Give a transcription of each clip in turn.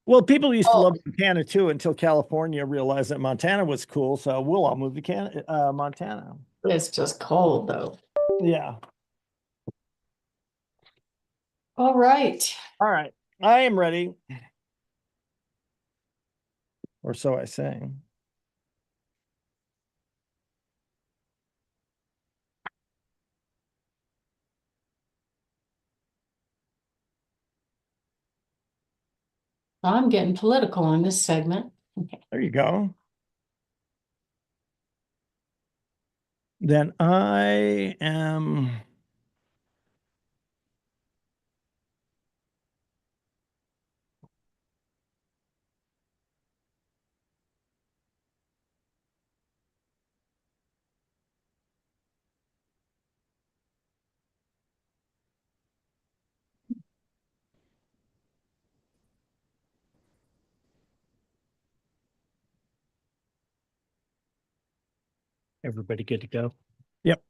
Well, people used to Oh, love Montana too until California realized that Montana was cool. So we'll all move to Montana. it's just cold though. Yeah. All right. All right. I am ready, or so I say. I'm getting political in this segment. There you go. Then I am. Everybody good to go? Yep.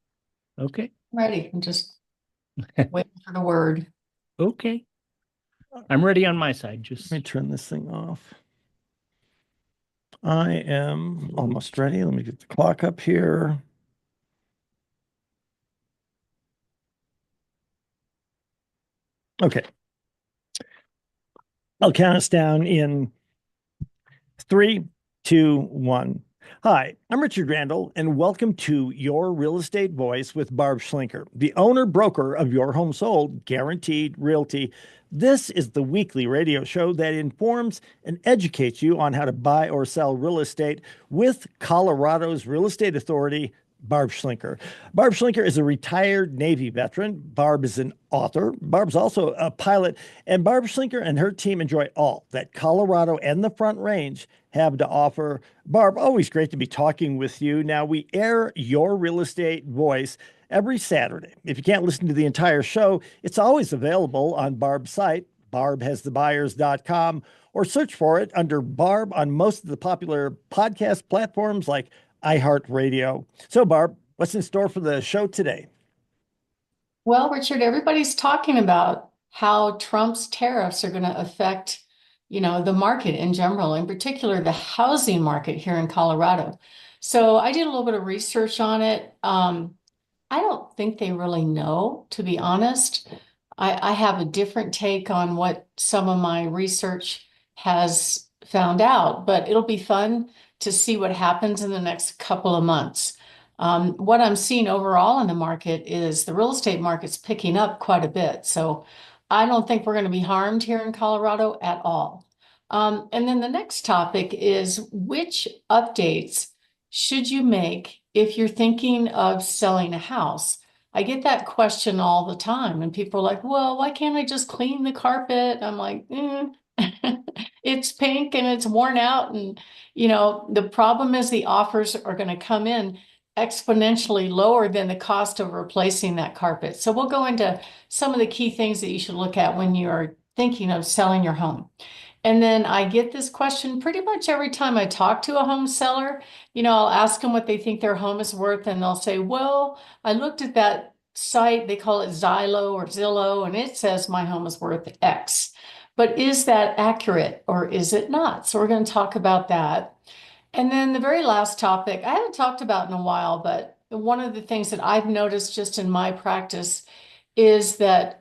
Okay. Ready. I'm just waiting for the word. Okay. I'm ready on my side. Let me Just turn this thing off. I am almost ready. Let me get the clock up here. Okay. I'll count us down in three, two, one. Hi, I'm Richard Randall, and welcome to Your Real Estate Voice with Barb Schlinker, the owner broker of Your Home Sold Guaranteed Realty. This is the weekly radio show that informs and educates you on how to buy or sell real estate with Colorado's Real Estate Authority, Barb Schlinker. Barb Schlinker is a retired Navy veteran. Barb is an author. Barb's also a pilot. And Barb Schlinker and her team enjoy all that Colorado and the Front Range have to offer. Barb, always great to be talking with you. Now, we air Your Real Estate Voice every Saturday. If you can't listen to the entire show, it's always available on Barb's site, barbhasthebuyers.com, or search for it under Barb on most of the popular podcast platforms like iHeartRadio. So, Barb, what's in store for the show today? Well, Richard, everybody's talking about how Trump's tariffs are going to affect, the market in general, in particular the housing market here in Colorado. So I did a little bit of research on it. I don't think they really know, to be honest. I have a different take on what some of my research has found out, but it'll be fun to see what happens in the next couple of months. What I'm seeing overall in the market is the real estate market's picking up quite a bit. So I don't think we're going to be harmed here in Colorado at all. And then the next topic is which updates should you make if you're thinking of selling a house? I get that question all the time, and people are like, well, why can't I just clean the carpet? I'm like, it's pink and it's worn out. And, the problem is the offers are going to come in exponentially lower than the cost of replacing that carpet. So we'll go into some of the key things that you should look at when you're thinking of selling your home. And then I get this question pretty much every time I talk to a home seller. I'll ask them what they think their home is worth, and they'll say, well, I looked at that site, they call it Zillow, and it says my home is worth X. But is that accurate or is it not? So we're going to talk about that. And then the very last topic, I haven't talked about in a while, but one of the things that I've noticed just in my practice is that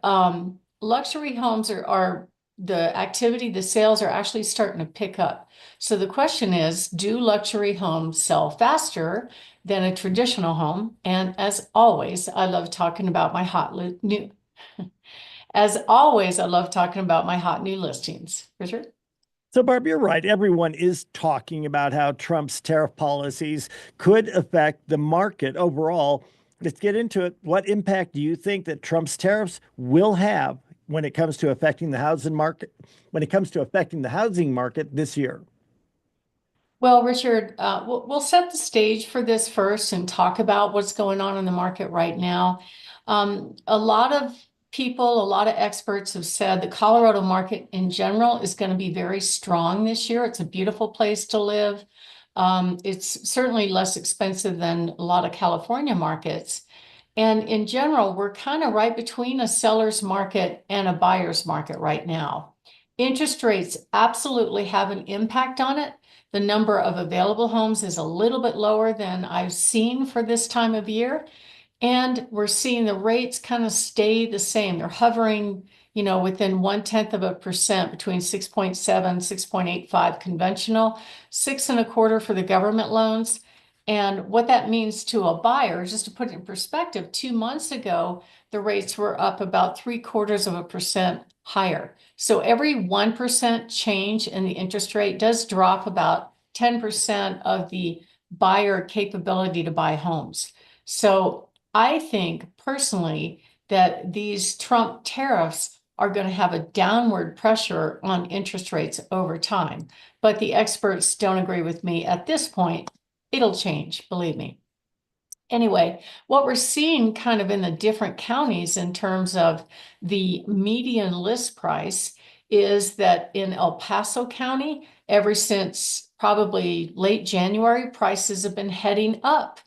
luxury homes are the activity, the sales are actually starting to pick up. So the question is, do luxury homes sell faster than a traditional home? And as always, I love talking about my new. As always, I love talking about my hot new listings. Richard? So, Barb, you're right. Everyone is talking about how Trump's tariff policies could affect the market overall. Let's get into it. What impact do you think that Trump's tariffs will have when it comes to affecting the housing market, this year? Well, Richard, we'll set the stage for this first and talk about what's going on in the market right now. A lot of people, a lot of experts have said the Colorado market in general is going to be very strong this year. It's a beautiful place to live. It's certainly less expensive than a lot of California markets. And in general, we're kind of right between a seller's market and a buyer's market right now. Interest rates absolutely have an impact on it. The number of available homes is a little bit lower than I've seen for this time of year. And we're seeing the rates kind of stay the same. They're hovering, within 0.1% between 6.7, 6.85 conventional, 6.25 for the government loans. And what that means to a buyer, just to put it in perspective, 2 months ago, the rates were up about 0.75% higher. So every 1% change in the interest rate does drop about 10% of the buyer capability to buy homes. So I think personally that these Trump tariffs are going to have a downward pressure on interest rates over time. But the experts don't agree with me at this point. It'll change, believe me. Anyway, what we're seeing kind of in the different counties in terms of the median list price is that in El Paso County, ever since probably late January, prices have been heading up.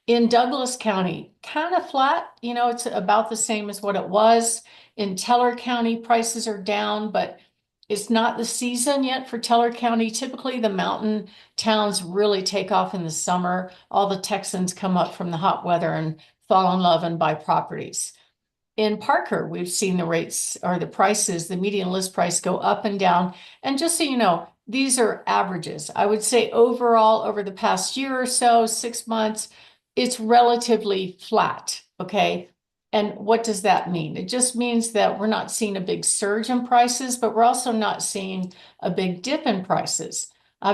In Douglas County, kind of flat, it's about the same as what it was. In Teller County, prices are down, but it's not the season yet for Teller County. Typically, the mountain towns really take off in the summer. All the Texans come up from the hot weather and fall in love and buy properties. In Parker, we've seen the rates or the prices, the median list price go up and down. And just so you know, these are averages. I would say overall, over the past year or so, 6 months, it's relatively flat, okay? And what does that mean? It just means that we're not seeing a big surge in prices, but we're also not seeing a big dip in prices.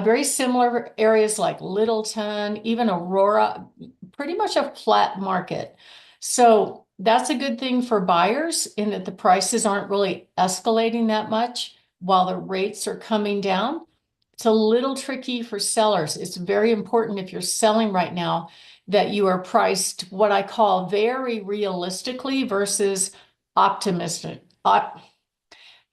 Very similar areas like Littleton, even Aurora, pretty much a flat market. So that's a good thing for buyers in that the prices aren't really escalating that much while the rates are coming down. It's a little tricky for sellers. It's very important if you're selling right now that you are priced what I call very realistically versus optimistic.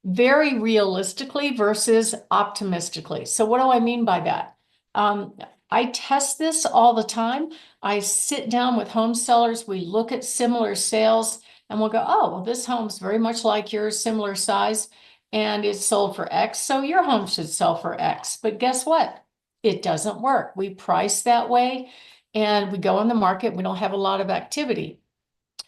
Very realistically versus optimistically. So what do I mean by that? I test this all the time. I sit down with home sellers. We look at similar sales and we'll go, oh, well, this home's very much like yours, similar size, and it's sold for X. So your home should sell for X. But guess what? It doesn't work. We price that way and we go on the market. We don't have a lot of activity.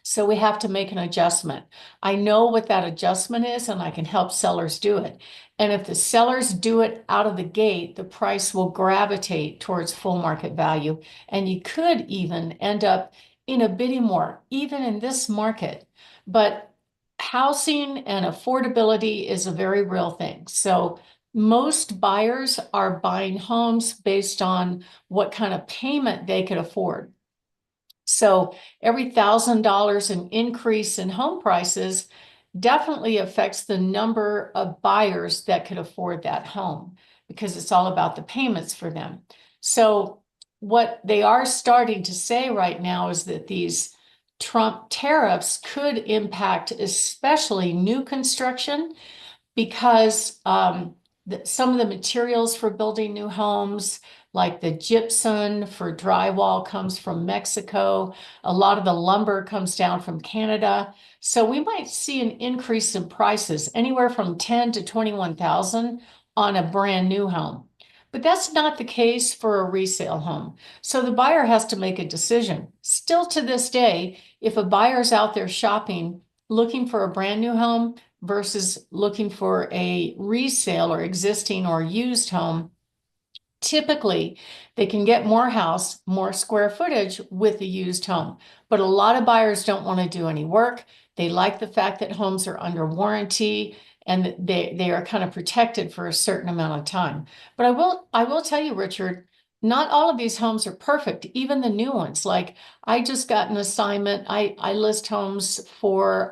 So we have to make an adjustment. I know what that adjustment is, and I can help sellers do it. And if the sellers do it out of the gate, the price will gravitate towards full market value. And you could even end up in a bidding war, even in this market. But housing and affordability is a very real thing. So most buyers are buying homes based on what kind of payment they could afford. So every $1,000 in increase in home prices definitely affects the number of buyers that could afford that home because it's all about the payments for them. So what they are starting to say right now is that these Trump tariffs could impact especially new construction because some of the materials for building new homes, like the gypsum for drywall, comes from Mexico. A lot of the lumber comes down from Canada. So we might see an increase in prices anywhere from 10 to 21,000 on a brand new home. But that's not the case for a resale home. So the buyer has to make a decision. Still to this day, if a buyer's out there shopping, looking for a brand new home versus looking for a resale or existing or used home, typically they can get more house, more square footage with a used home. But a lot of buyers don't want to do any work. They like the fact that homes are under warranty and they are kind of protected for a certain amount of time. But I will tell you, Richard, not all of these homes are perfect, even the new ones. Like I just got an assignment. I list homes for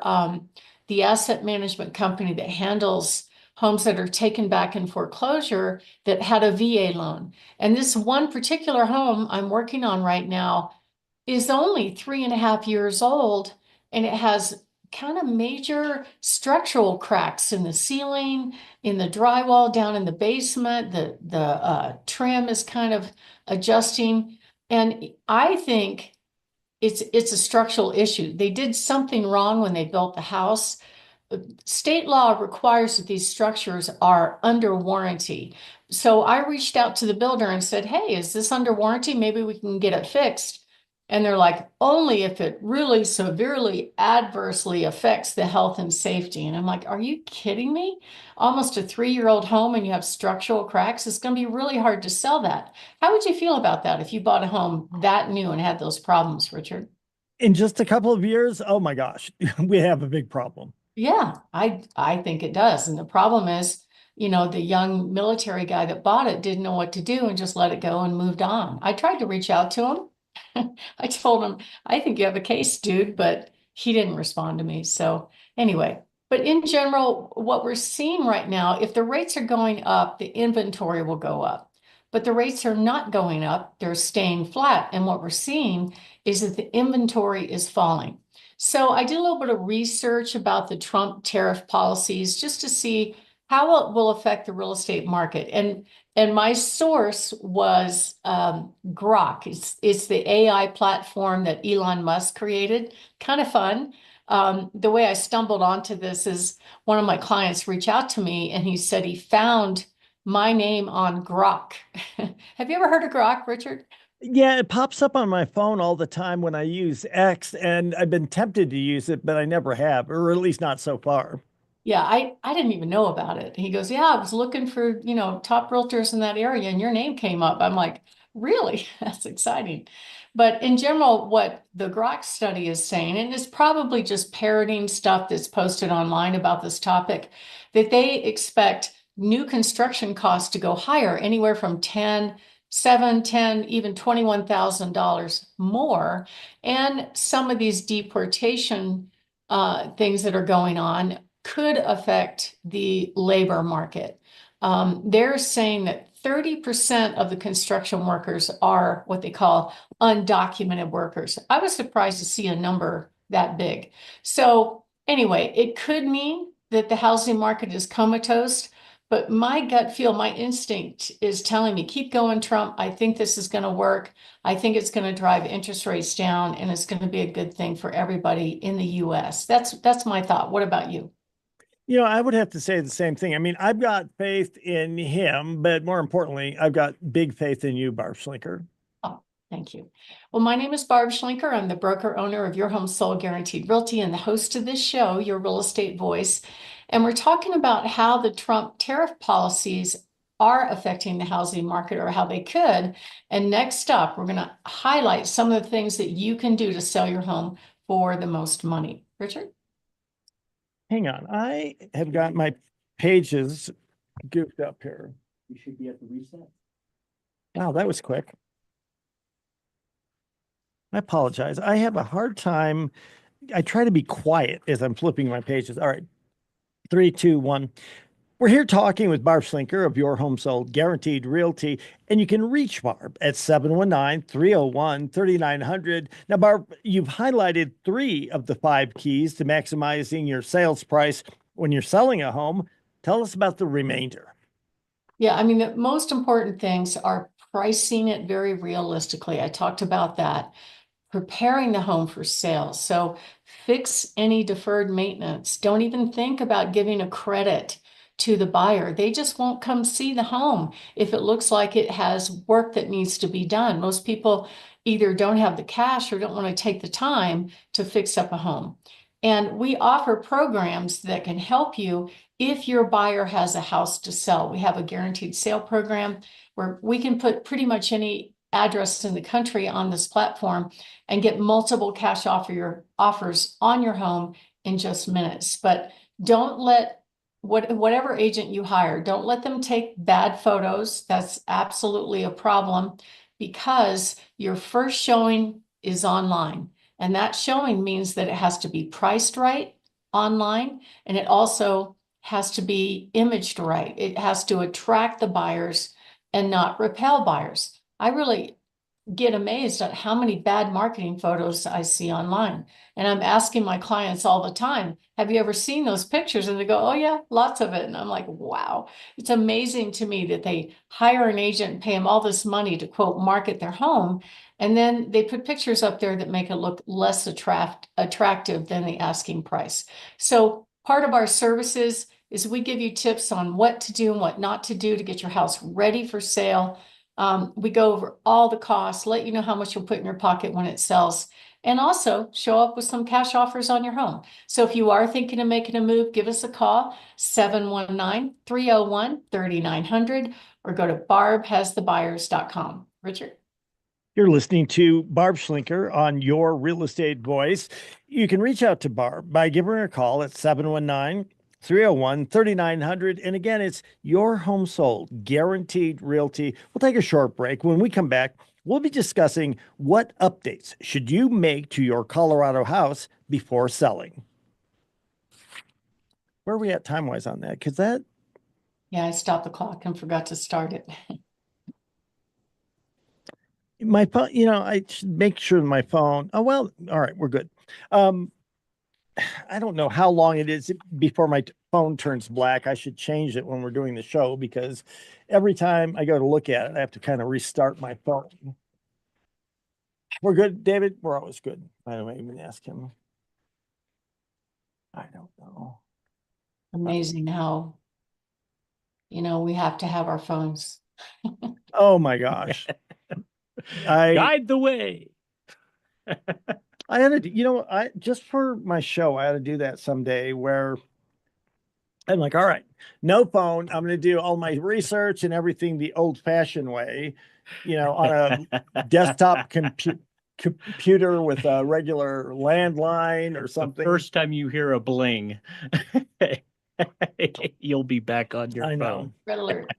the asset management company that handles homes that are taken back in foreclosure that had a VA loan. And this one particular home I'm working on right now is only 3.5 years old, and it has kind of major structural cracks in the ceiling, in the drywall, down in the basement. The trim is kind of adjusting. And I think it's a structural issue. They did something wrong when they built the house. State law requires that these structures are under warranty. So I reached out to the builder and said, hey, is this under warranty? Maybe we can get it fixed. And they're like, only if it really severely adversely affects the health and safety. And I'm like, are you kidding me? Almost a 3-year-old home and you have structural cracks. It's going to be really hard to sell that. How would you feel about that if you bought a home that new and had those problems, Richard? In just a couple of years, oh my gosh, we have a big problem. Yeah, I think it does. And the problem is, the young military guy that bought it didn't know what to do and just let it go and moved on. I tried to reach out to him. I told him, I think you have a case, dude, but he didn't respond to me. So anyway, but in general, what we're seeing right now, if the rates are going up, the inventory will go up. But the rates are not going up, they're staying flat. And what we're seeing is that the inventory is falling. So I did a little bit of research about the Trump tariff policies just to see how it will affect the real estate market. And my source was Grok. It's the AI platform that Elon Musk created. Kind of fun. The way I stumbled onto this is one of my clients reached out to me and he said he found my name on Grok. Have you ever heard of Grok, Richard? Yeah, it pops up on my phone all the time when I use X, and I've been tempted to use it, but I never have, or at least not so far. Yeah, I didn't even know about it. He goes, yeah, I was looking for, top realtors in that area and your name came up. I'm like, really? That's exciting. But in general, what the Grok study is saying, and it's probably just parroting stuff that's posted online about this topic, that they expect new construction costs to go higher, anywhere from 10, 7, 10, even $21,000 more. And some of these deportation things that are going on could affect the labor market. They're saying that 30% of the construction workers are what they call undocumented workers. I was surprised to see a number that big. So anyway, it could mean that the housing market is comatose, but my gut feel, my instinct is telling me, keep going, Trump. I think this is going to work. I think it's going to drive interest rates down and it's going to be a good thing for everybody in the US. That's my thought. What about you? I would have to say the same thing. I mean, I've got faith in him, but more importantly, I've got big faith in you, Barb Schlinker. Oh, thank you. Well, my name is Barb Schlinker. I'm the broker owner of Your Home Sold Guaranteed Realty and the host of this show, Your Real Estate Voice. And we're talking about how the Trump tariff policies are affecting the housing market or how they could. And next up, we're going to highlight some of the things that you can do to sell your home for the most money. Richard? Hang on. I have got my pages goofed up here. You should be at the reset. Wow, that was quick. I apologize. I have a hard time. I try to be quiet as I'm flipping my pages. All right. 3, 2, 1. We're here talking with Barb Schlinker of Your Home Sold Guaranteed Realty, and you can reach Barb at 719-301-3900. Now, Barb, you've highlighted 3 of the 5 keys to maximizing your sales price when you're selling a home. Tell us about the remainder. Yeah, I mean, the most important things are pricing it very realistically. I talked about that. Preparing the home for sale. So fix any deferred maintenance. Don't even think about giving a credit to the buyer. They just won't come see the home if it looks like it has work that needs to be done. Most people either don't have the cash or don't want to take the time to fix up a home. And we offer programs that can help you if your buyer has a house to sell. We have a guaranteed sale program where we can put pretty much any address in the country on this platform and get multiple cash offers on your home in just minutes. But don't let whatever agent you hire, don't let them take bad photos. That's absolutely a problem because your first showing is online. And that showing means that it has to be priced right online, and it also has to be imaged right. It has to attract the buyers and not repel buyers. I really get amazed at how many bad marketing photos I see online. And I'm asking my clients all the time, have you ever seen those pictures? And they go, oh yeah, lots of it. And I'm like, wow, it's amazing to me that they hire an agent and pay them all this money to quote, market their home. And then they put pictures up there that make it look less attractive than the asking price. So part of our services is we give you tips on what to do and what not to do to get your house ready for sale. We go over all the costs, let you know how much you'll put in your pocket when it sells, and also show up with some cash offers on your home. So if you are thinking of making a move, give us a call, 719-301-3900, or go to barbhasthebuyers.com. Richard? You're listening to Barb Schlinker on Your Real Estate Voice. You can reach out to Barb by giving her a call at 719-301-3900. And again, it's Your Home Sold, Guaranteed Realty. We'll take a short break. When we come back, we'll be discussing what updates should you make to your Colorado house before selling. Where are we at time-wise on that? Because that... Yeah, I stopped the clock and forgot to start it. My phone, I should make sure my phone. Oh, well, all right, we're good. I don't know how long it is before my phone turns black. I should change it when we're doing the show because every time I go to look at it, I have to kind of restart my phone. We're good, David? We're always good. I don't even ask him. I don't know. Amazing how, we have to have our phones. Oh my gosh. I Guide the way. had to, I just for my show, I had to do that someday where I'm like, all right, no phone. I'm going to do all my research and everything the old fashioned way, on a desktop computer with a regular landline or something. The first time you hear a bling, you'll be back on your I phone. know. Red alert.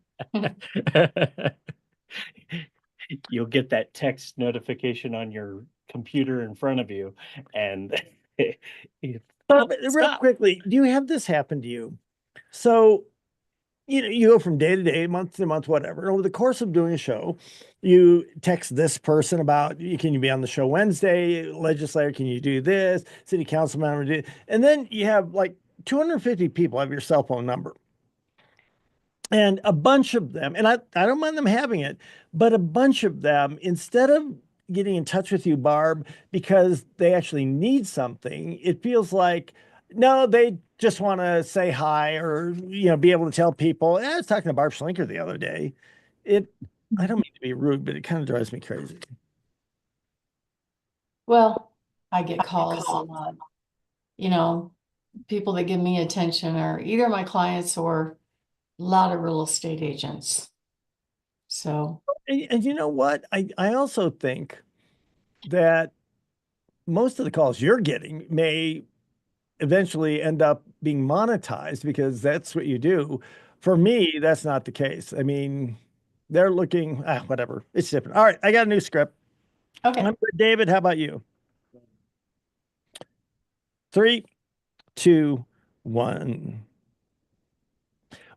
You'll get that text notification on your computer in front of you, and But real quickly, do you have this happen to you? So, you go from day to day, month to month, whatever. And over the course of doing a show, you text this person about, can you be on the show Wednesday? Legislator, can you do this? City council member, do. And then you have like 250 people have your cell phone number. And a bunch of them, and I don't mind them having it, but a bunch of them, instead of getting in touch with you, Barb, because they actually need something, it feels like, no, they just want to say hi or, be able to tell people. I was talking to Barb Schlinker the other day. I don't mean to be rude, but it kind of drives me crazy. Well, I get calls a lot. People that give me attention are either my clients or a lot of real estate agents. So, And you know what? I also think that most of the calls you're getting may eventually end up being monetized because that's what you do. For me, that's not the case. I mean, they're looking, whatever. It's different. All right, I got a new script. okay. I'm good. David, how about you? 3, 2, 1.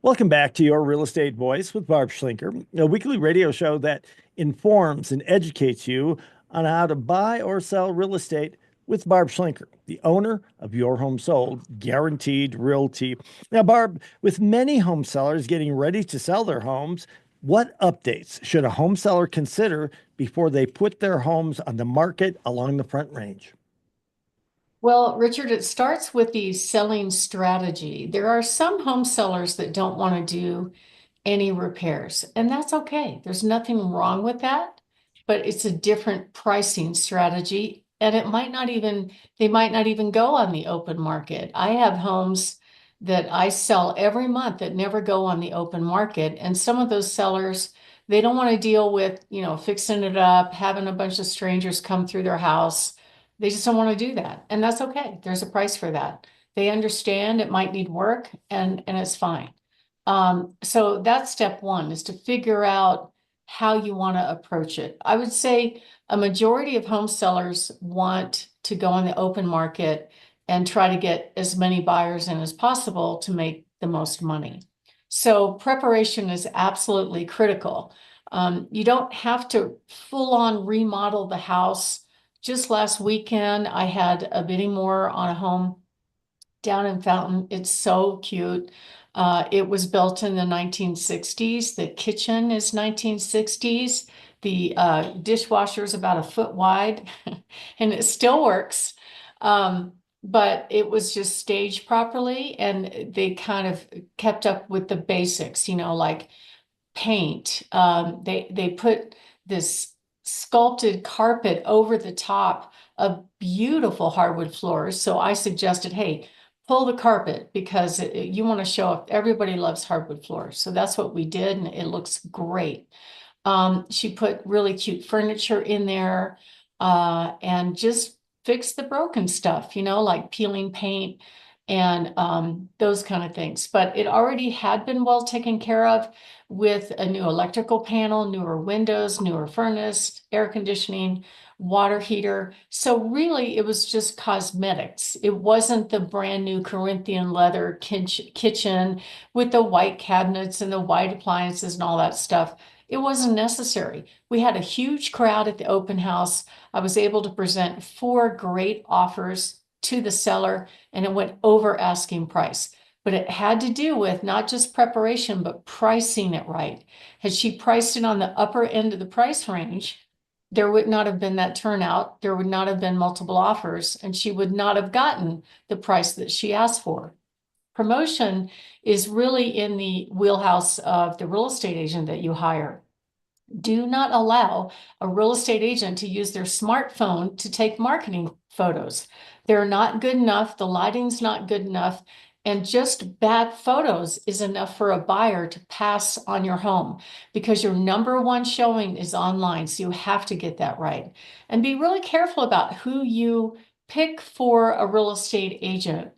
Welcome back to Your Real Estate Voice with Barb Schlinker, a weekly radio show that informs and educates you on how to buy or sell real estate with Barb Schlinker, the owner of Your Home Sold, Guaranteed Realty. Now, Barb, with many home sellers getting ready to sell their homes, what updates should a home seller consider before they put their homes on the market along the Front Range? Well, Richard, it starts with the selling strategy. There are some home sellers that don't want to do any repairs, and that's okay. There's nothing wrong with that, but it's a different pricing strategy, and they might not even go on the open market. I have homes that I sell every month that never go on the open market, and some of those sellers, they don't want to deal with, fixing it up, having a bunch of strangers come through their house. They just don't want to do that, and that's okay. There's a price for that. They understand it might need work, and it's fine. So that's step one, is to figure out how you want to approach it. I would say a majority of home sellers want to go on the open market and try to get as many buyers in as possible to make the most money. So preparation is absolutely critical. You don't have to full on remodel the house. Just last weekend, I had a bidding war on a home down in Fountain. It's so cute. It was built in the 1960s. The kitchen is 1960s. The dishwasher is about a foot wide, and it still works. but it was just staged properly, and they kind of kept up with the basics, like paint. They put this sculpted carpet over the top of beautiful hardwood floors. So I suggested, hey, pull the carpet because you want to show up. Everybody loves hardwood floors. So that's what we did, and it looks great. She put really cute furniture in there, and just fixed the broken stuff, like peeling paint and those kind of things. But it already had been well taken care of with a new electrical panel, newer windows, newer furnace, air conditioning, water heater. So really, it was just cosmetics. It wasn't the brand new Corinthian leather kitchen with the white cabinets and the white appliances and all that stuff. It wasn't necessary. We had a huge crowd at the open house. I was able to present 4 great offers to the seller, and it went over asking price. But it had to do with not just preparation, but pricing it right. Had she priced it on the upper end of the price range, there would not have been that turnout. There would not have been multiple offers, and she would not have gotten the price that she asked for. Promotion is really in the wheelhouse of the real estate agent that you hire. Do not allow a real estate agent to use their smartphone to take marketing photos. They're not good enough. The lighting's not good enough. And just bad photos is enough for a buyer to pass on your home, because your number one showing is online. So you have to get that right. And be really careful about who you pick for a real estate agent.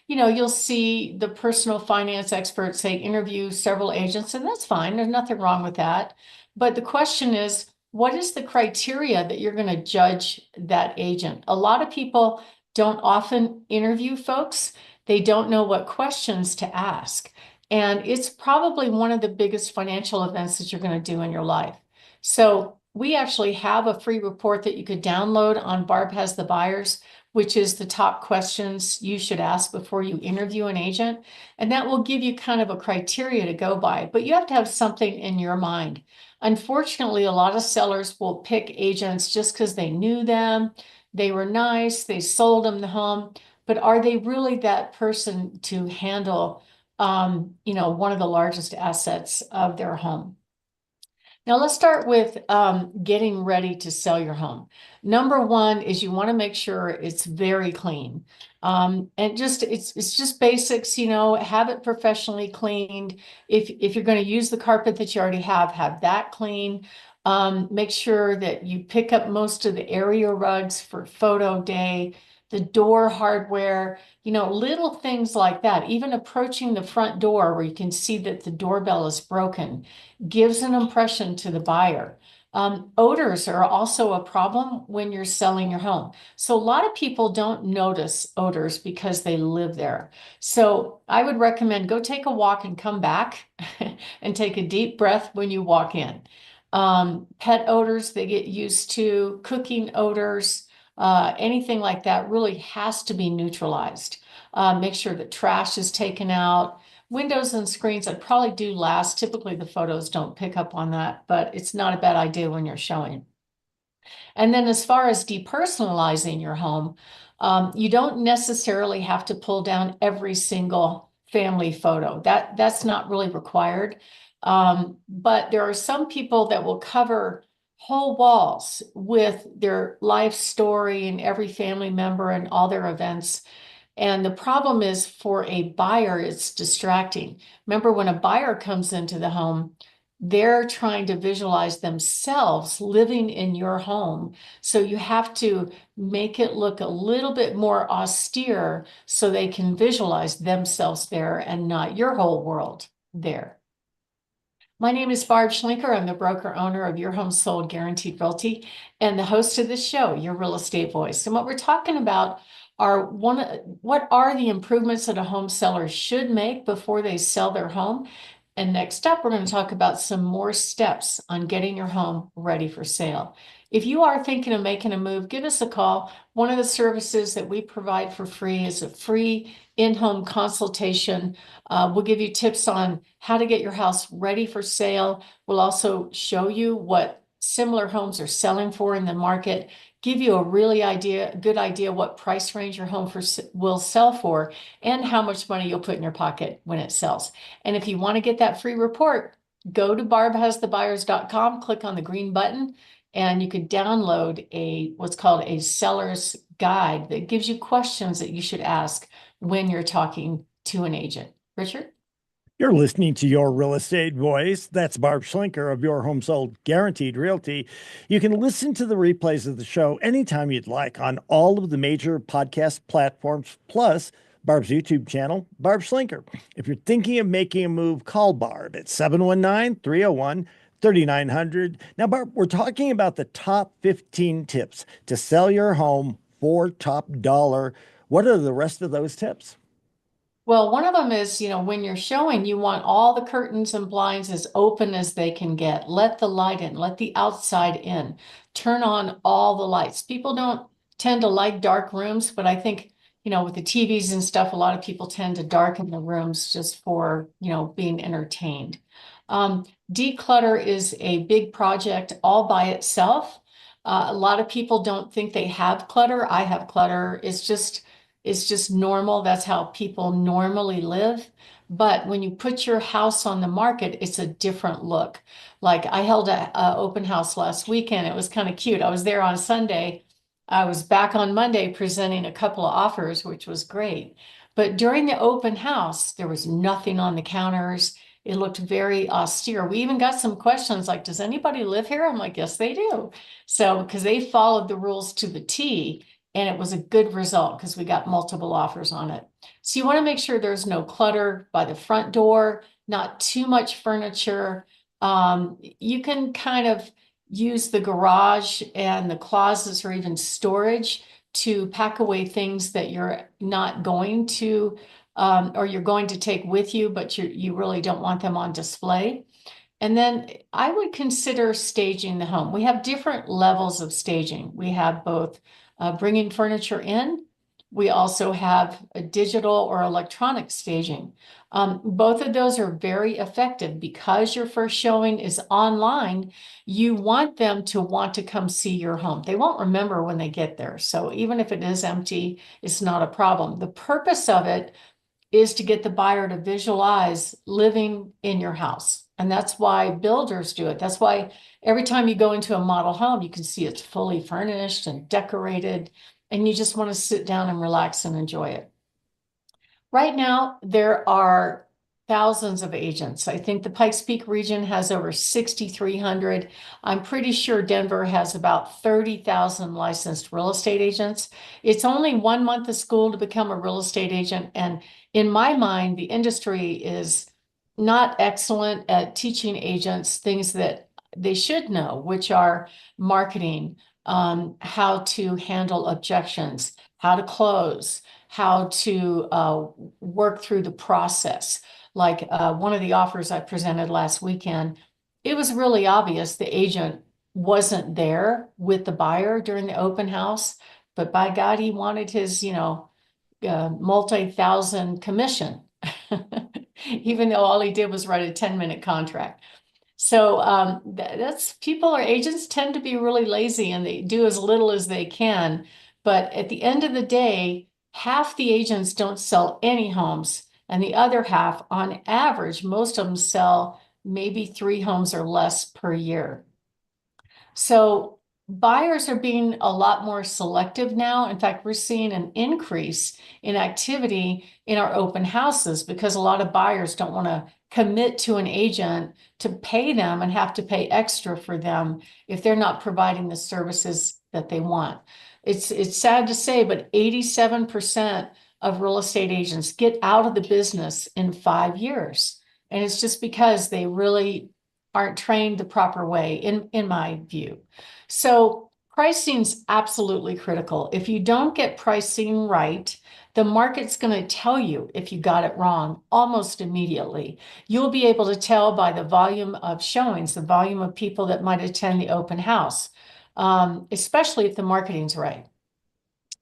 You'll see the personal finance experts say interview several agents, and that's fine. There's nothing wrong with that. But the question is, what is the criteria that you're going to judge that agent? A lot of people don't often interview folks. They don't know what questions to ask. And it's probably one of the biggest financial events that you're going to do in your life. So we actually have a free report that you could download on Barb Has the Buyers, which is the top questions you should ask before you interview an agent. And that will give you kind of a criteria to go by, but you have to have something in your mind. Unfortunately, a lot of sellers will pick agents just because they knew them, they were nice, they sold them the home, but are they really that person to handle, one of the largest assets of their home? Now let's start with getting ready to sell your home. Number one is you want to make sure it's very clean. And it's just basics, have it professionally cleaned. If you're going to use the carpet that you already have that clean. Make sure that you pick up most of the area rugs for photo day, the door hardware, little things like that. Even approaching the front door where you can see that the doorbell is broken gives an impression to the buyer. Odors are also a problem when you're selling your home. So a lot of people don't notice odors because they live there. So I would recommend go take a walk and come back and take a deep breath when you walk in. Pet odors, they get used to, cooking odors, anything like that really has to be neutralized. Make sure the trash is taken out. Windows and screens, I'd probably do last. Typically, the photos don't pick up on that, but it's not a bad idea when you're showing. And then as far as depersonalizing your home, you don't necessarily have to pull down every single family photo. That's not really required. But there are some people that will cover whole walls with their life story and every family member and all their events. And the problem is, for a buyer, it's distracting. Remember, when a buyer comes into the home, they're trying to visualize themselves living in your home. So you have to make it look a little bit more austere so they can visualize themselves there and not your whole world there. My name is Barb Schlinker. I'm the broker owner of Your Home Sold Guaranteed Realty and the host of this show, Your Real Estate Voice. And what we're talking about are what are the improvements that a home seller should make before they sell their home. And next up, we're going to talk about some more steps on getting your home ready for sale. If you are thinking of making a move, give us a call. One of the services that we provide for free is a free in-home consultation. We'll give you tips on how to get your house ready for sale. We'll also show you what similar homes are selling for in the market, give you a really good idea what price range your home will sell for and how much money you'll put in your pocket when it sells. And if you want to get that free report, go to barbhasthebuyers.com, click on the green button, and you could download what's called a seller's guide that gives you questions that you should ask when you're talking to an agent. Richard? You're listening to Your Real Estate Voice. That's Barb Schlinker of Your Home Sold Guaranteed Realty. You can listen to the replays of the show anytime you'd like on all of the major podcast platforms, plus Barb's YouTube channel, Barb Schlinker. If you're thinking of making a move, call Barb at 719-301-3900. Now, Barb, we're talking about the top 15 tips to sell your home for top dollar. What are the rest of those tips? Well, one of them is, when you're showing, you want all the curtains and blinds as open as they can get. Let the light in, let the outside in. Turn on all the lights. People don't tend to like dark rooms, but I think, with the TVs and stuff, a lot of people tend to darken the rooms just for, being entertained. Declutter is a big project all by itself. A lot of people don't think they have clutter. I have clutter. It's just normal. That's how people normally live. But when you put your house on the market, it's a different look. Like I held a open house last weekend. It was kind of cute. I was there on Sunday. I was back on Monday presenting a couple of offers, which was great. But during the open house, there was nothing on the counters. It looked very austere. We even got some questions like, does anybody live here? I'm like, yes, they do. So, because they followed the rules to the T. And it was a good result because we got multiple offers on it. So you want to make sure there's no clutter by the front door, not too much furniture. You can kind of use the garage and the closets or even storage to pack away things that you're not going to, or you're going to take with you, but you really don't want them on display. And then I would consider staging the home. We have different levels of staging. We have both bringing furniture in. We also have a digital or electronic staging. Both of those are very effective because your first showing is online. You want them to want to come see your home. They won't remember when they get there. So even if it is empty, it's not a problem. The purpose of it is to get the buyer to visualize living in your house. And that's why builders do it. That's why every time you go into a model home, you can see it's fully furnished and decorated, and you just want to sit down and relax and enjoy it. Right now, there are thousands of agents. I think the Pikes Peak region has over 6,300. I'm pretty sure Denver has about 30,000 licensed real estate agents. It's only 1 month of school to become a real estate agent. And in my mind, the industry is not excellent at teaching agents things that they should know, which are marketing, how to handle objections, how to close, how to work through the process. Like one of the offers I presented last weekend, it was really obvious the agent wasn't there with the buyer during the open house, but by God, he wanted his, multi-thousand commission, even though all he did was write a 10-minute contract. So that's people or agents tend to be really lazy and they do as little as they can. But at the end of the day, half the agents don't sell any homes, and the other half, on average, most of them sell maybe 3 homes or less per year. So buyers are being a lot more selective now. In fact, we're seeing an increase in activity in our open houses because a lot of buyers don't want to commit to an agent to pay them and have to pay extra for them if they're not providing the services that they want. It's sad to say, but 87% of real estate agents get out of the business in 5 years. And it's just because they really aren't trained the proper way, in my view. So pricing's absolutely critical. If you don't get pricing right, the market's going to tell you if you got it wrong almost immediately. You'll be able to tell by the volume of showings, the volume of people that might attend the open house, especially if the marketing's right.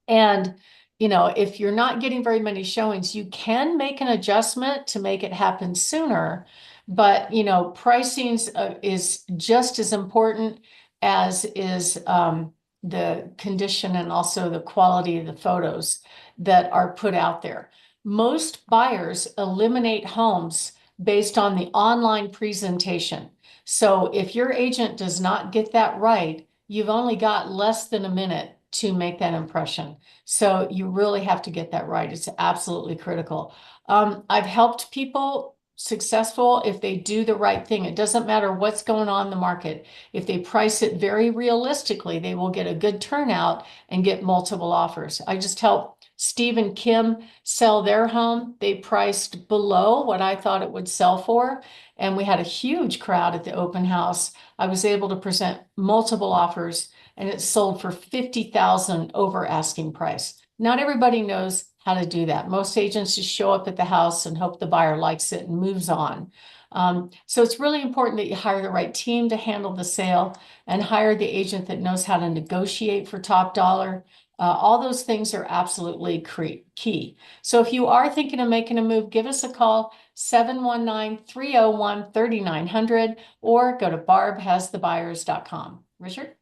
And, if you're not getting very many showings, you can make an adjustment to make it happen sooner. But, pricing is just as important as is the condition and also the quality of the photos that are put out there. Most buyers eliminate homes based on the online presentation. So if your agent does not get that right, you've only got less than a minute to make that impression. So you really have to get that right. It's absolutely critical. I've helped people successful if they do the right thing. It doesn't matter what's going on in the market. If they price it very realistically, they will get a good turnout and get multiple offers. I just helped Steve and Kim sell their home. They priced below what I thought it would sell for, and we had a huge crowd at the open house. I was able to present multiple offers, and it sold for $50,000 over asking price. Not everybody knows how to do that. Most agents just show up at the house and hope the buyer likes it and moves on. So it's really important that you hire the right team to handle the sale and hire the agent that knows how to negotiate for top dollar. All those things are absolutely key. So if you are thinking of making a move, give us a call, 719-301-3900, or go to barbhasthebuyers.com. Richard?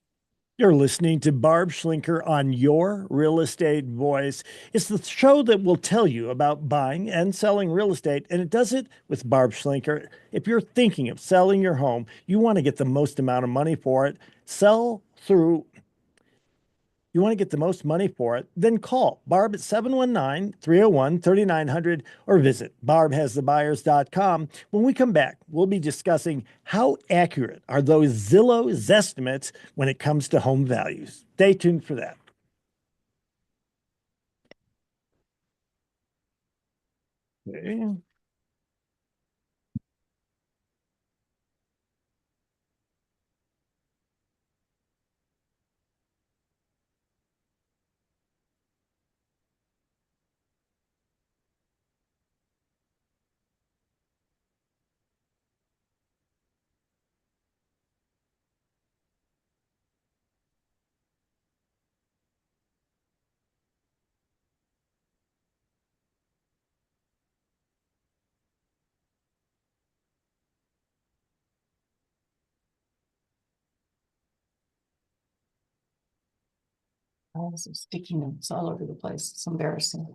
You're listening to Barb Schlinker on Your Real Estate Voice. It's the show that will tell you about buying and selling real estate, and it does it with Barb Schlinker. If you're thinking of selling your home, you want to get the most amount of money for it, you want to get the most money for it, then call Barb at 719-301-3900 or visit barbhasthebuyers.com. When we come back, we'll be discussing how accurate are those Zillow Zestimates when it comes to home values. Stay tuned for that. Okay. I have some sticky notes all over the place. It's embarrassing.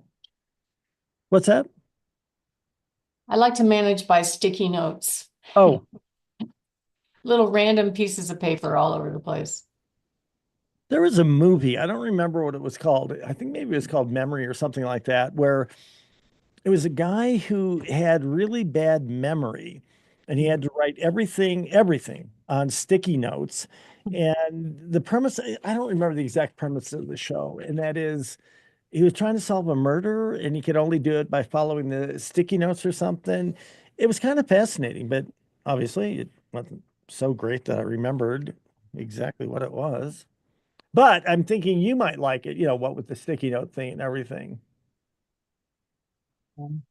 What's that? I like to manage by sticky notes, Oh, little random pieces of paper all over the place. there was a movie. I don't remember what it was called. I think maybe it was called Memory or something like that, where it was a guy who had really bad memory and he had to write everything on sticky notes. And the premise, I don't remember the exact premise of the show. And that is he was trying to solve a murder and he could only do it by following the sticky notes or something. It was kind of fascinating, but obviously it wasn't so great that I remembered exactly what it was. But I'm thinking you might like it, what with the sticky note thing and everything. Um,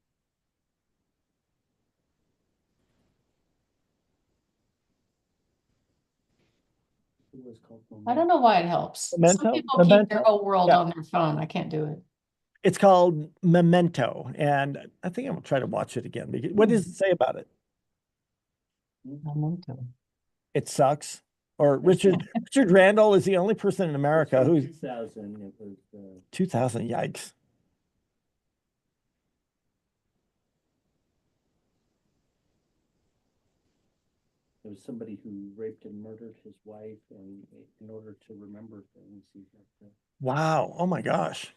It was called I don't know why it helps. Some Memento? people keep their Memento? whole world Yeah. on their phone. I can't do it. It's called Memento, and I think I'm gonna try to watch it again. What does it say about it? Memento. It sucks. Or Richard Randall is the only person in America who's 2000. It was 2000. Yikes. there was somebody who raped and murdered his wife, and in order to remember things, he had to, Wow. Oh my gosh.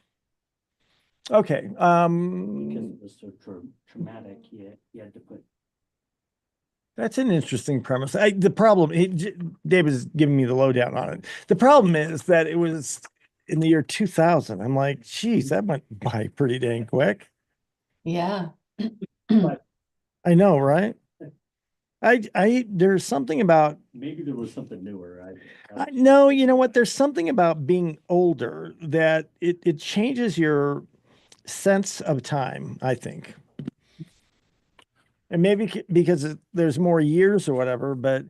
Okay. because it was so traumatic. He had to put. That's an interesting premise. The problem, Dave is giving me the lowdown on it. The problem is that it was in the year 2000. I'm like, geez, that went by pretty dang quick. Yeah. But I know, right? There's something about, maybe there was something newer. no, you know what? There's something about being older that it changes your sense of time, I think. And maybe because there's more years or whatever, but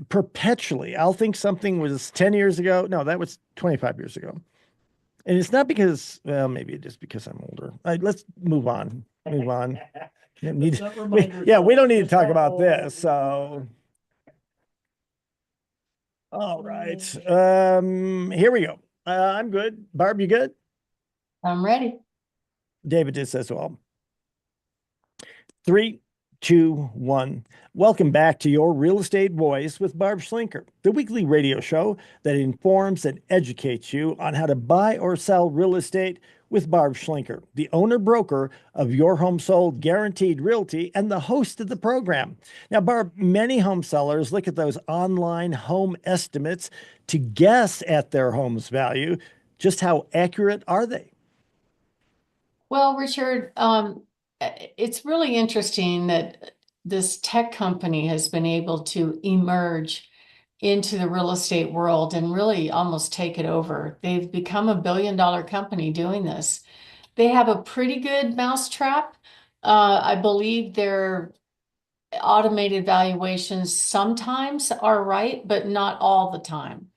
perpetually, I'll think something was 10 years ago. No, that was 25 years ago. And it's not because, well, maybe it is because I'm older. Let's move on. Move on. We don't need to talk about this. So All right. Here we go. I'm good. Barb, you good? I'm ready. David did as well. 3, 2, 1. Welcome back to Your Real Estate Voice with Barb Schlinker, the weekly radio show that informs and educates you on how to buy or sell real estate with Barb Schlinker, the owner broker of Your Home Sold Guaranteed Realty and the host of the program. Now, Barb, many home sellers look at those online home estimates to guess at their home's value. Just how accurate are they? Well, Richard, it's really interesting that this tech company has been able to emerge into the real estate world and really almost take it over. They've become a billion-dollar company doing this. They have a pretty good mousetrap. I believe their automated valuations sometimes are right, but not all the time.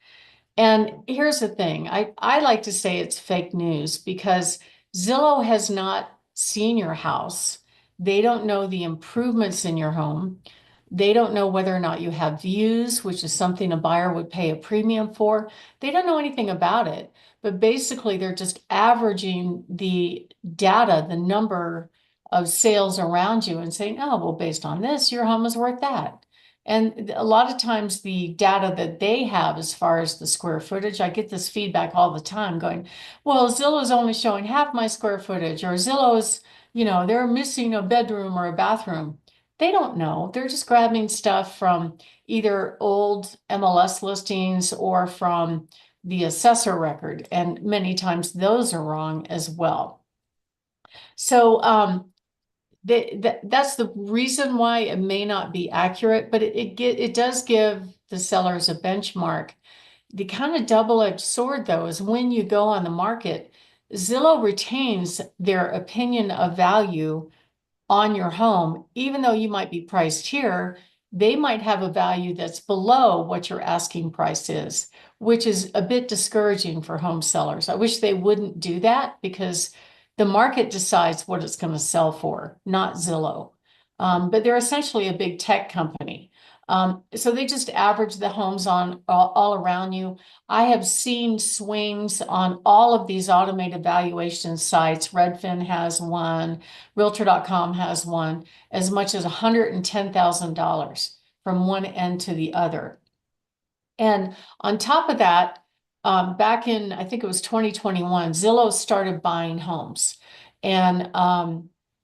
And here's the thing, I like to say it's fake news because Zillow has not seen your house. They don't know the improvements in your home. They don't know whether or not you have views, which is something a buyer would pay a premium for. They don't know anything about it, but basically they're just averaging the data, the number of sales around you and saying, oh, well, based on this, your home is worth that. And a lot of times the data that they have as far as the square footage, I get this feedback all the time going, well, Zillow's only showing half my square footage, or Zillow's, they're missing a bedroom or a bathroom. They don't know. They're just grabbing stuff from either old MLS listings or from the assessor record. And many times those are wrong as well. So, that's the reason why it may not be accurate, but it does give the sellers a benchmark. The kind of double-edged sword, though, is when you go on the market, Zillow retains their opinion of value on your home, even though you might be priced here, they might have a value that's below what your asking price is, which is a bit discouraging for home sellers. I wish they wouldn't do that because the market decides what it's going to sell for, not Zillow. But they're essentially a big tech company. So they just average the homes on all around you. I have seen swings on all of these automated valuation sites. Redfin has one, Realtor.com has one, as much as $110,000 from one end to the other. And on top of that, back in, I think it was 2021, Zillow started buying homes. And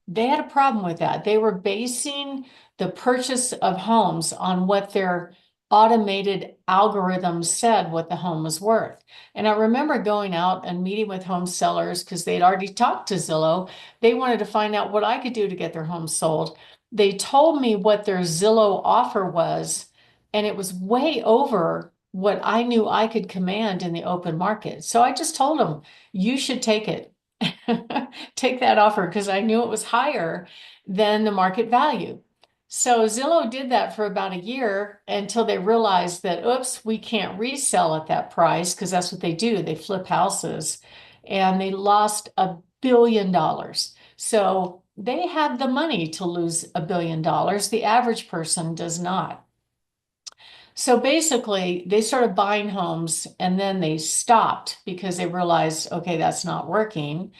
they had a problem with that. They were basing the purchase of homes on what their automated algorithm said what the home was worth. And I remember going out and meeting with home sellers because they'd already talked to Zillow. They wanted to find out what I could do to get their home sold. They told me what their Zillow offer was, and it was way over what I knew I could command in the open market. So I just told them, you should take it. Take that offer because I knew it was higher than the market value. So Zillow did that for about a year until they realized that, oops, we can't resell at that price because that's what they do. They flip houses and they lost $1 billion. So they have the money to lose $1 billion. The average person does not. So basically, they started buying homes and then they stopped because they realized, okay, that's not working.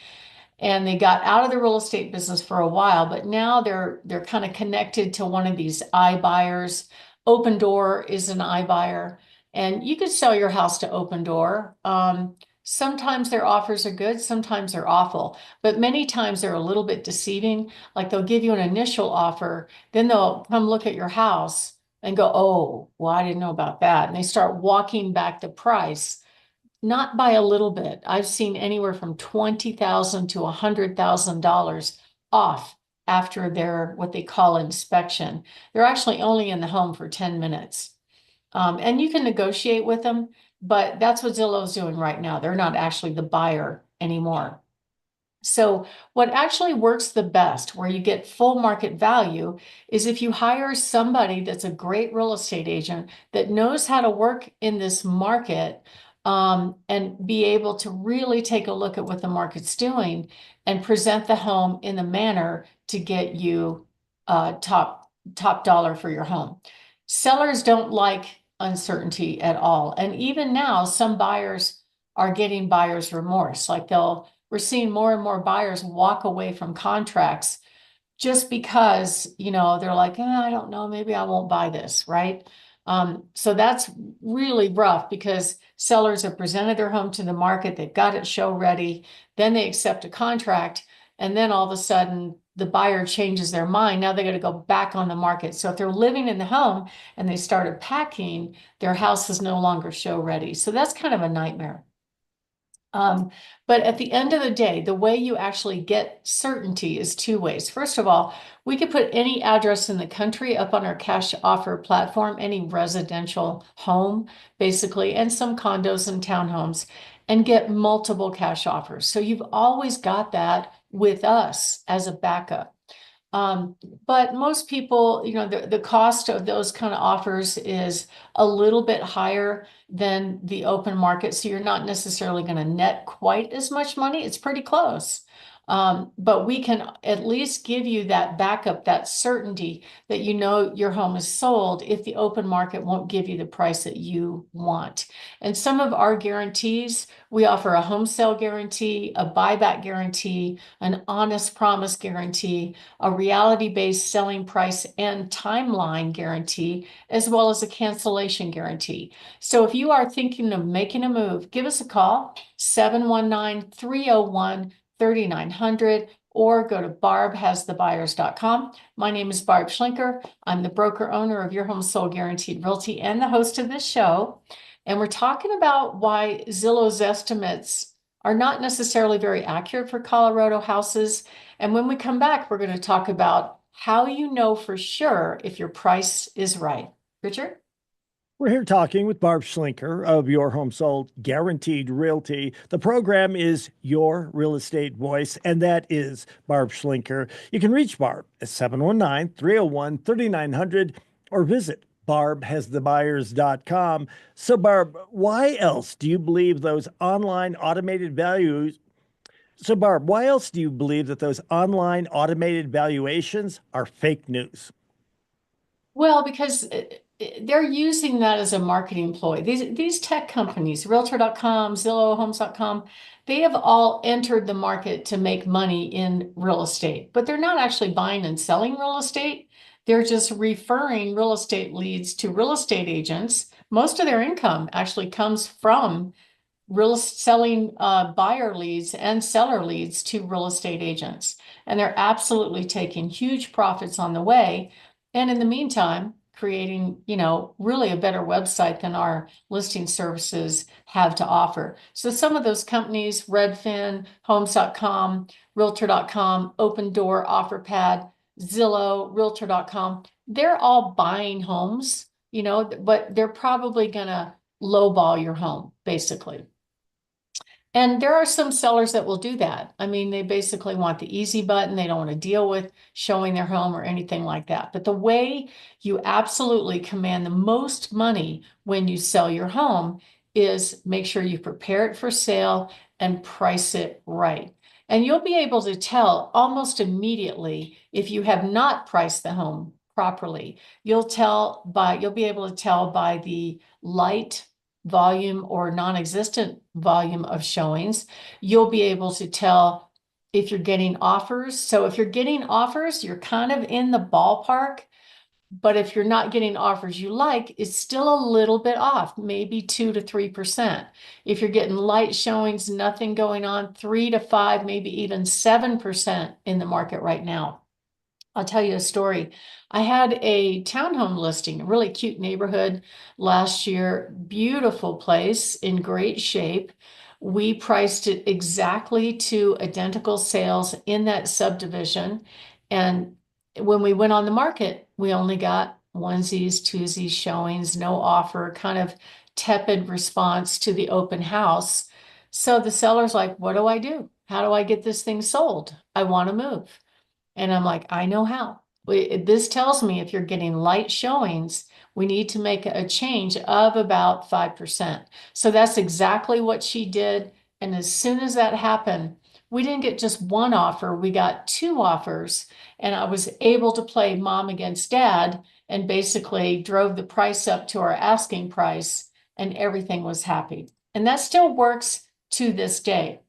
And they got out of the real estate business for a while, but now they're kind of connected to one of these iBuyers. Open Door is an iBuyer, and you could sell your house to Open Door. Sometimes their offers are good, sometimes they're awful, but many times they're a little bit deceiving. Like they'll give you an initial offer, then they'll come look at your house and go, oh, well, I didn't know about that. And they start walking back the price, not by a little bit. I've seen anywhere from $20,000 to $100,000 off after their what they call inspection. They're actually only in the home for 10 minutes. And you can negotiate with them, but that's what Zillow's doing right now. They're not actually the buyer anymore. So what actually works the best, where you get full market value, is if you hire somebody that's a great real estate agent that knows how to work in this market, and be able to really take a look at what the market's doing and present the home in the manner to get you top dollar for your home. Sellers don't like uncertainty at all. And even now, some buyers are getting buyer's remorse. Like we're seeing more and more buyers walk away from contracts just because, they're like, I don't know, maybe I won't buy this, right? So that's really rough because sellers have presented their home to the market, they've got it show ready, then they accept a contract, and then all of a sudden the buyer changes their mind. Now they got to go back on the market. So if they're living in the home and they started packing, their house is no longer show ready. So that's kind of a nightmare. But at the end of the day, the way you actually get certainty is two ways. First of all, we could put any address in the country up on our cash offer platform, any residential home, basically, and some condos and townhomes, and get multiple cash offers. So you've always got that with us as a backup. Um, but most people, the cost of those kind of offers is a little bit higher than the open market. So you're not necessarily going to net quite as much money. It's pretty close. But we can at least give you that backup, that certainty that your home is sold if the open market won't give you the price that you want. And some of our guarantees, we offer a home sale guarantee, a buyback guarantee, an honest promise guarantee, a reality-based selling price and timeline guarantee, as well as a cancellation guarantee. So if you are thinking of making a move, give us a call, 719-301-3900, or go to barbhasthebuyers.com. My name is Barb Schlinker. I'm the broker owner of Your Home Sold Guaranteed Realty and the host of this show. And we're talking about why Zillow's estimates are not necessarily very accurate for Colorado houses. And when we come back, we're going to talk about how you know for sure if your price is right. Richard? We're here talking with Barb Schlinker of Your Home Sold Guaranteed Realty. The program is Your Real Estate Voice, and that is Barb Schlinker. You can reach Barb at 719-301-3900 or visit barbhasthebuyers.com. So, Barb, why else do you believe those online automated values? So, Barb, why else do you believe that those online automated valuations are fake news? Well, because they're using that as a marketing ploy. These tech companies, Realtor.com, Zillow, Homes.com, they have all entered the market to make money in real estate, but they're not actually buying and selling real estate. They're just referring real estate leads to real estate agents. Most of their income actually comes from selling buyer leads and seller leads to real estate agents. And they're absolutely taking huge profits on the way. And in the meantime, creating, really a better website than our listing services have to offer. So some of those companies, Redfin, Homes.com, Realtor.com, Open Door, OfferPad, Zillow, Realtor.com, they're all buying homes, but they're probably going to lowball your home, basically. And there are some sellers that will do that. I mean, they basically want the easy button. They don't want to deal with showing their home or anything like that. But the way you absolutely command the most money when you sell your home is make sure you prepare it for sale and price it right. And you'll be able to tell almost immediately if you have not priced the home properly. You'll be able to tell by the light volume or non-existent volume of showings. You'll be able to tell if you're getting offers. So if you're getting offers, you're kind of in the ballpark. But if you're not getting offers you like, it's still a little bit off, maybe 2 to 3%. If you're getting light showings, nothing going on, 3 to 5, maybe even 7% in the market right now. I'll tell you a story. I had a townhome listing, a really cute neighborhood last year, beautiful place in great shape. We priced it exactly to identical sales in that subdivision. And when we went on the market, we only got onesies, twosies showings, no offer, kind of tepid response to the open house. So the seller's like, what do I do? How do I get this thing sold? I want to move. And I'm like, I know how. This tells me if you're getting light showings, we need to make a change of about 5%. So that's exactly what she did. And as soon as that happened, we didn't get just one offer, we got two offers. And I was able to play mom against dad and basically drove the price up to our asking price, and everything was happy. And that still works to this day.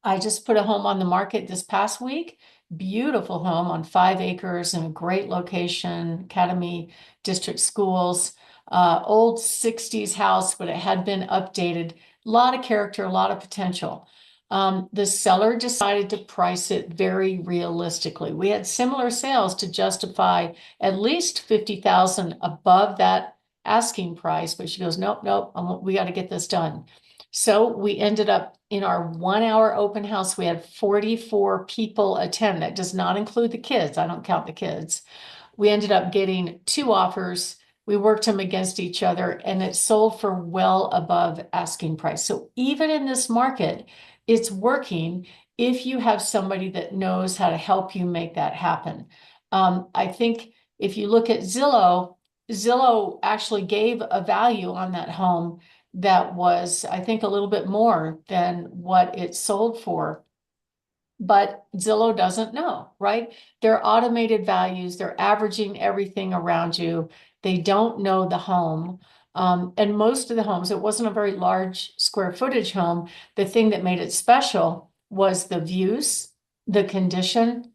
I just put a home on the market this past week. Beautiful home on 5 acres in a great location, Academy District Schools. Old 60s house, but it had been updated. A lot of character, a lot of potential. The seller decided to price it very realistically. We had similar sales to justify at least 50,000 above that asking price, but she goes, nope, nope, we got to get this done. So we ended up in our 1 hour open house, we had 44 people attend. That does not include the kids. I don't count the kids. We ended up getting 2 offers. We worked them against each other, and it sold for well above asking price. So even in this market, it's working if you have somebody that knows how to help you make that happen. I think if you look at Zillow, Zillow actually gave a value on that home that was, I think, a little bit more than what it sold for. But Zillow doesn't know, right? They're automated values. They're averaging everything around you. They don't know the home. And most of the homes, it wasn't a very large square footage home. The thing that made it special was the views, the condition,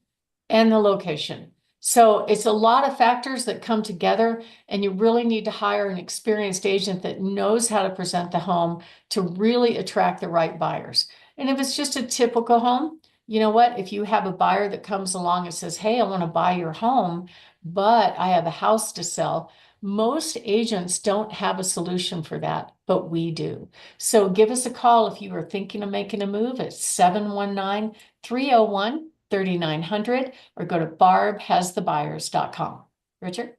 and the location. So it's a lot of factors that come together, and you really need to hire an experienced agent that knows how to present the home to really attract the right buyers. And if it's just a typical home, you know what? If you have a buyer that comes along and says, hey, I want to buy your home, but I have a house to sell, most agents don't have a solution for that, but we do. So give us a call if you are thinking of making a move at 719-301-3900, or go to barbhasthebuyers.com. Richard?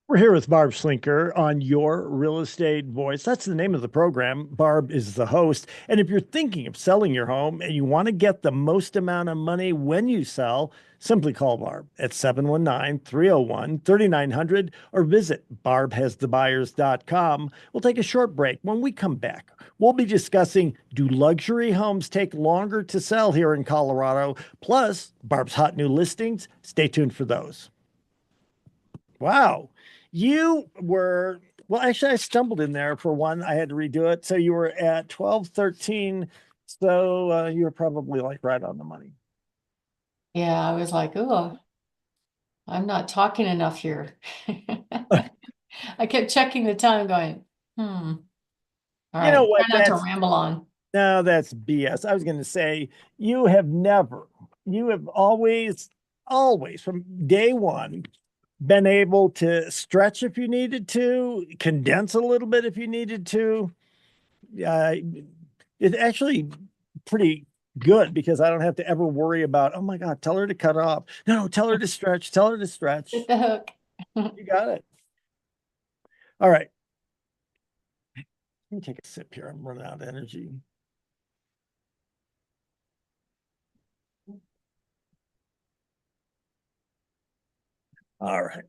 We're here with Barb Schlinker on Your Real Estate Voice. That's the name of the program. Barb is the host. And if you're thinking of selling your home and you want to get the most amount of money when you sell, simply call Barb at 719-301-3900 or visit barbhasthebuyers.com. We'll take a short break. When we come back, we'll be discussing, do luxury homes take longer to sell here in Colorado? Plus, Barb's hot new listings. Stay tuned for those. Wow. You were, well, actually, I stumbled in there for one. I had to redo it. So you were at 1213. So you were probably like right on the money. Yeah, I was like, oh, I'm not talking enough here. I kept checking the time going, all You know right, what? try not to ramble on. No, that's BS. I was going to say, you have always from day one, been able to stretch if you needed to, condense a little bit if you needed to. Uh, it's actually pretty good because I don't have to ever worry about, oh my God, tell her to cut off. No, tell her to stretch, tell her to stretch. Hit the hook. You got it. All right. Let me take a sip here. I'm running out of energy. All right.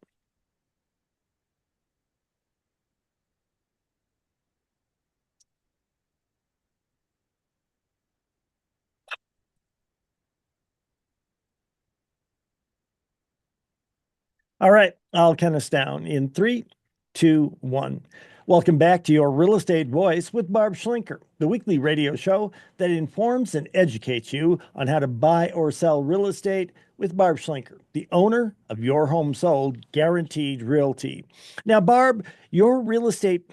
All right. I'll count us down in 3, 2, 1. Welcome back to Your Real Estate Voice with Barb Schlinker, the weekly radio show that informs and educates you on how to buy or sell real estate with Barb Schlinker, the owner of Your Home Sold Guaranteed Realty. Now, Barb, your real estate,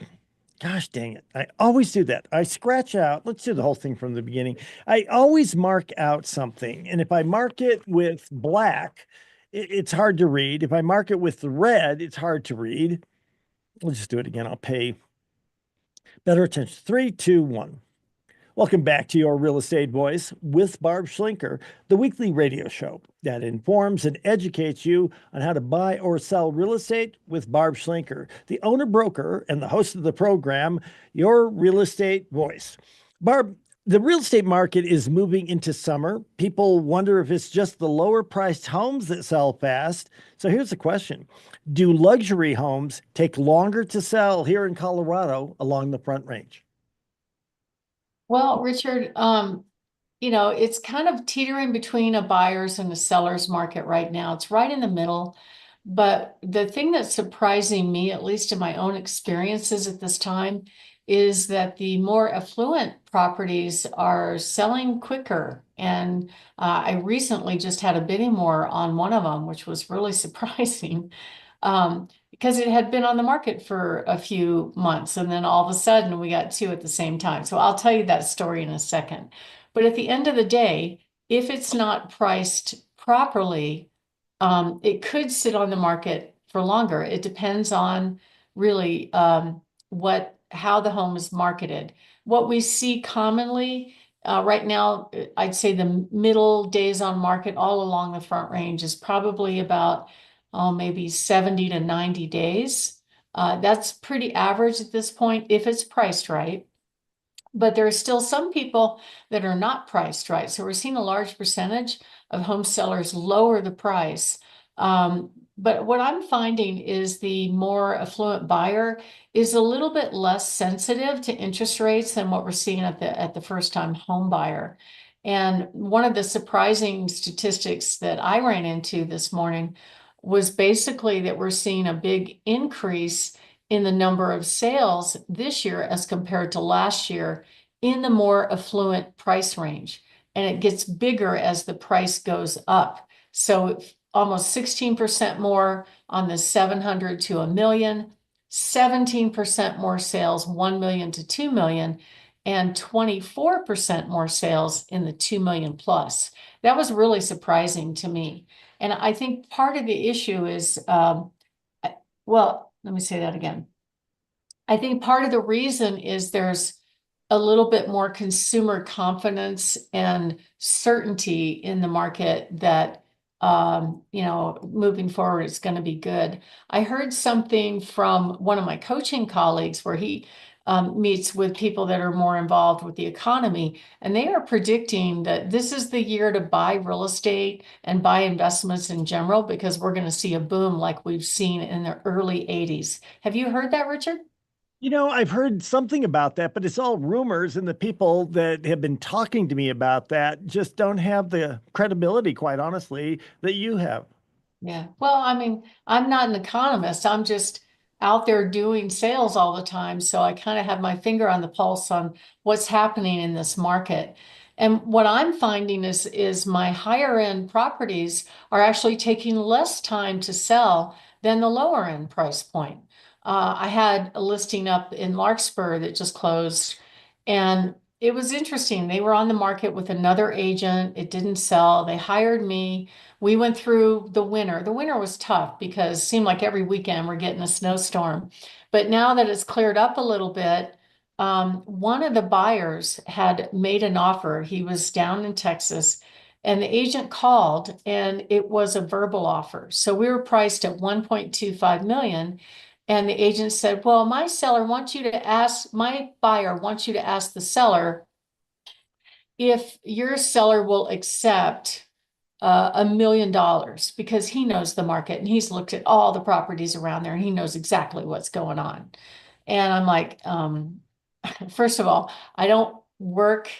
gosh dang it, I always do that. I scratch out, let's do the whole thing from the beginning. I always mark out something. And if I mark it with black, it's hard to read. If I mark it with the red, it's hard to read. We'll just do it again. I'll pay better attention. 3, 2, 1. Welcome back to Your Real Estate Voice with Barb Schlinker, the weekly radio show that informs and educates you on how to buy or sell real estate with Barb Schlinker, the owner broker and the host of the program, Your Real Estate Voice. Barb, the real estate market is moving into summer. People wonder if it's just the lower priced homes that sell fast. So here's the question. Do luxury homes take longer to sell here in Colorado along the Front Range? Well, Richard, it's kind of teetering between a buyer's and a seller's market right now. It's right in the middle. But the thing that's surprising me, at least in my own experiences at this time, is that the more affluent properties are selling quicker. And I recently just had a bidding war on one of them, which was really surprising. Because it had been on the market for a few months, and then all of a sudden we got two at the same time. So I'll tell you that story in a second. But at the end of the day, if it's not priced properly, it could sit on the market for longer. It depends on really how the home is marketed. What we see commonly right now, I'd say the middle days on market all along the Front Range is probably about maybe 70 to 90 days. That's pretty average at this point if it's priced right. But there are still some people that are not priced right. So we're seeing a large percentage of home sellers lower the price. But what I'm finding is the more affluent buyer is a little bit less sensitive to interest rates than what we're seeing at the first time home buyer. And one of the surprising statistics that I ran into this morning was basically that we're seeing a big increase in the number of sales this year as compared to last year in the more affluent price range. And it gets bigger as the price goes up. So almost 16% more on the 700 to a million, 17% more sales, 1 million to 2 million, and 24% more sales in the 2 million plus. That was really surprising to me. And I think part of the issue is, well, let me say that again. I think part of the reason is there's a little bit more consumer confidence and certainty in the market that, moving forward, it's going to be good. I heard something from one of my coaching colleagues where he meets with people that are more involved with the economy, and they are predicting that this is the year to buy real estate and buy investments in general because we're going to see a boom like we've seen in the early 80s. Have you heard that, Richard? I've heard something about that, but it's all rumors, and the people that have been talking to me about that just don't have the credibility, quite honestly, that you have. Yeah. Well, I mean, I'm not an economist. I'm just out there doing sales all the time. So I kind of have my finger on the pulse on what's happening in this market. And what I'm finding is my higher end properties are actually taking less time to sell than the lower end price point. I had a listing up in Larkspur that just closed, and it was interesting. They were on the market with another agent. It didn't sell. They hired me. We went through the winter. The winter was tough because it seemed like every weekend we're getting a snowstorm. But now that it's cleared up a little bit, one of the buyers had made an offer. He was down in Texas, and the agent called, and it was a verbal offer. So we were priced at 1.25 million. And the agent said, well, my buyer wants you to ask the seller if your seller will accept $1 million because he knows the market and he's looked at all the properties around there and he knows exactly what's going on. And I'm like, first of all, I don't work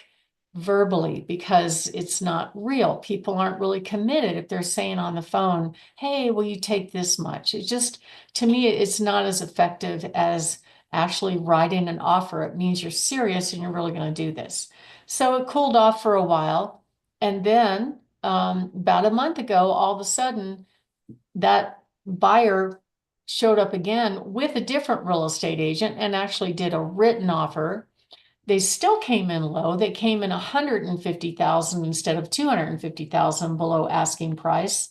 verbally because it's not real. People aren't really committed if they're saying on the phone, hey, will you take this much? It just, to me, it's not as effective as actually writing an offer. It means you're serious and you're really going to do this. So it cooled off for a while. And then about a month ago, all of a sudden, that buyer showed up again with a different real estate agent and actually did a written offer. They still came in low. They came in 150,000 instead of 250,000 below asking price.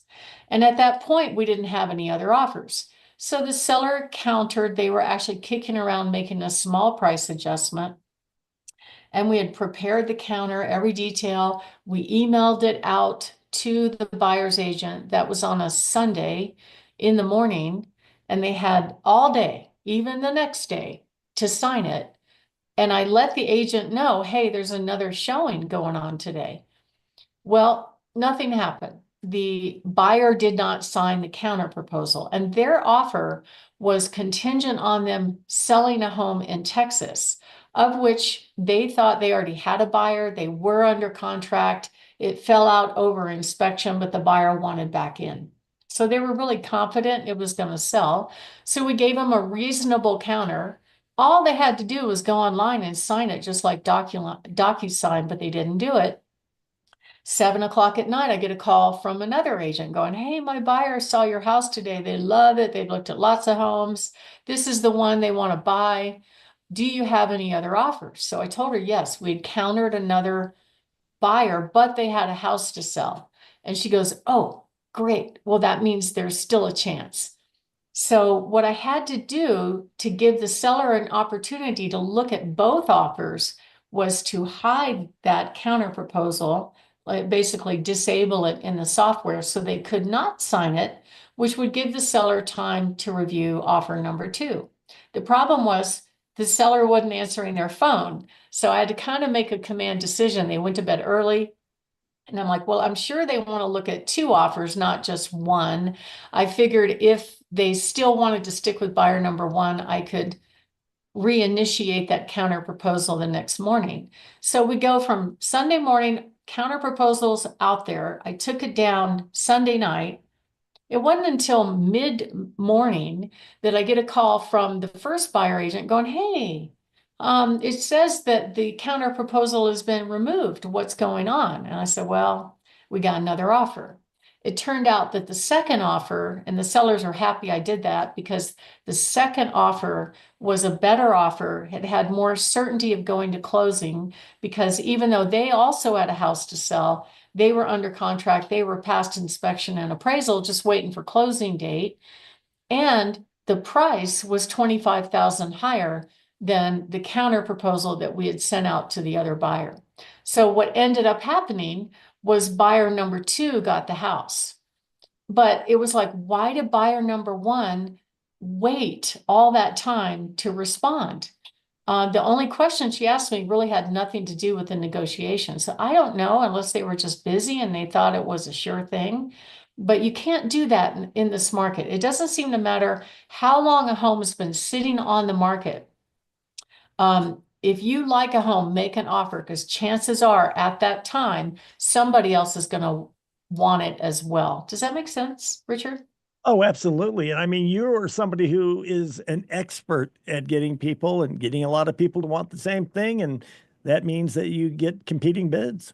And at that point, we didn't have any other offers. So the seller countered. They were actually kicking around making a small price adjustment. And we had prepared the counter, every detail. We emailed it out to the buyer's agent. That was on a Sunday in the morning. And they had all day, even the next day, to sign it. And I let the agent know, hey, there's another showing going on today. Well, nothing happened. The buyer did not sign the counter proposal, and their offer was contingent on them selling a home in Texas, of which they thought they already had a buyer. They were under contract. It fell out over inspection, but the buyer wanted back in. So they were really confident it was going to sell. So we gave them a reasonable counter. All they had to do was go online and sign it, just like DocuSign, but they didn't do it. 7 o'clock at night, I get a call from another agent going, "Hey, my buyer saw your house today. They love it. They've looked at lots of homes. This is the one they want to buy. Do you have any other offers?" So I told her, yes, we'd countered another buyer, but they had a house to sell. And she goes, "Oh, great. Well, that means there's still a chance." So what I had to do to give the seller an opportunity to look at both offers was to hide that counter proposal, like basically disable it in the software so they could not sign it, which would give the seller time to review offer number two. The problem was the seller wasn't answering their phone. So I had to kind of make a command decision. They went to bed early. And I'm like, well, I'm sure they want to look at two offers, not just one. I figured if they still wanted to stick with buyer number one, I could reinitiate that counter proposal the next morning. So we go from Sunday morning, counter proposals out there. I took it down Sunday night. It wasn't until mid-morning that I get a call from the first buyer agent going, "Hey, it says that the counter proposal has been removed. What's going on?" And I said, "Well, we got another offer." It turned out that the second offer, and the sellers are happy I did that because the second offer was a better offer. It had more certainty of going to closing because even though they also had a house to sell, they were under contract, they were past inspection and appraisal, just waiting for closing date. And the price was 25,000 higher than the counter proposal that we had sent out to the other buyer. So what ended up happening was buyer number two got the house. But it was like, why did buyer number one wait all that time to respond? The only question she asked me really had nothing to do with the negotiation. So I don't know unless they were just busy and they thought it was a sure thing. But you can't do that in this market. It doesn't seem to matter how long a home has been sitting on the market. If you like a home, make an offer because chances are at that time, somebody else is going to want it as well. Does that make sense, Richard? Oh, absolutely. And I mean, you're somebody who is an expert at getting people and getting a lot of people to want the same thing. And that means that you get competing bids.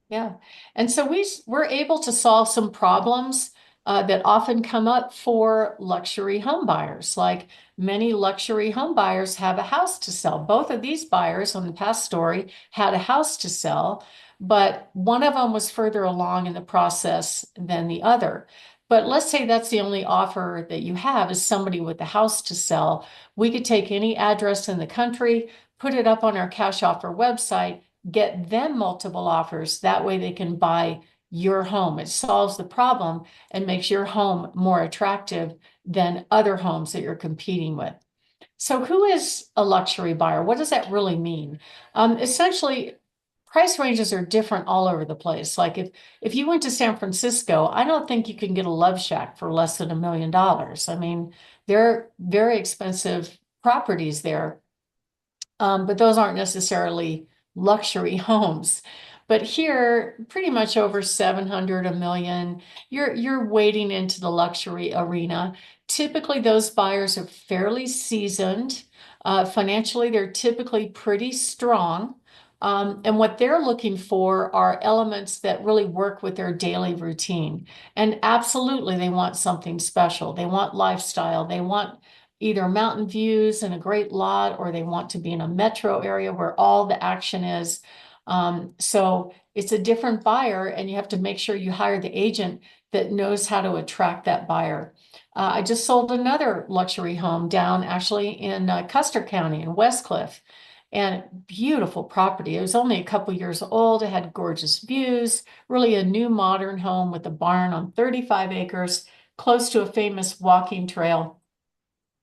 Yeah. And so we're able to solve some problems that often come up for luxury home buyers. Like many luxury home buyers have a house to sell. Both of these buyers on the past story had a house to sell, but one of them was further along in the process than the other. But let's say that's the only offer that you have is somebody with a house to sell. We could take any address in the country, put it up on our cash offer website, get them multiple offers. That way they can buy your home. It solves the problem and makes your home more attractive than other homes that you're competing with. So who is a luxury buyer? What does that really mean? Essentially, price ranges are different all over the place. Like if you went to San Francisco, I don't think you can get a love shack for less than $1 million. I mean, they're very expensive properties there, but those aren't necessarily luxury homes. But here, pretty much over 700, $1 million, you're wading into the luxury arena. Typically, those buyers are fairly seasoned. Financially, they're typically pretty strong. And what they're looking for are elements that really work with their daily routine. And absolutely, they want something special. They want lifestyle. They want either mountain views and a great lot, or they want to be in a metro area where all the action is. So it's a different buyer, and you have to make sure you hire the agent that knows how to attract that buyer. I just sold another luxury home down actually in Custer County in Westcliff, and beautiful property. It was only a couple years old. It had gorgeous views, really a new modern home with a barn on 35 acres, close to a famous walking trail.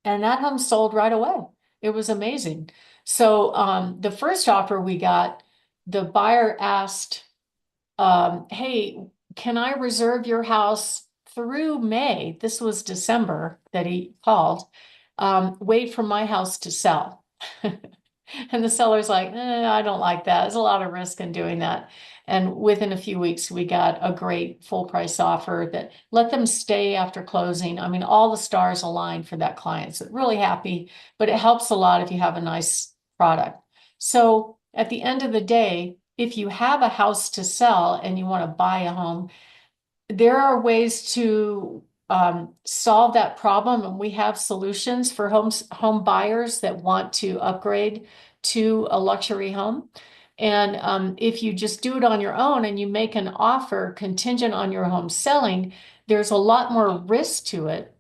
And that home sold right away. It was amazing. So the first offer we got, the buyer asked, "Hey, can I reserve your house through May?" This was December that he called. "Wait for my house to sell." And the seller's like, I don't like that. There's a lot of risk in doing that. And within a few weeks, we got a great full price offer that let them stay after closing. I mean, all the stars aligned for that client. So really happy, but it helps a lot if you have a nice product. So at the end of the day, if you have a house to sell and you want to buy a home, there are ways to solve that problem, and we have solutions for home buyers that want to upgrade to a luxury home. And if you just do it on your own and you make an offer contingent on your home selling, there's a lot more risk to it.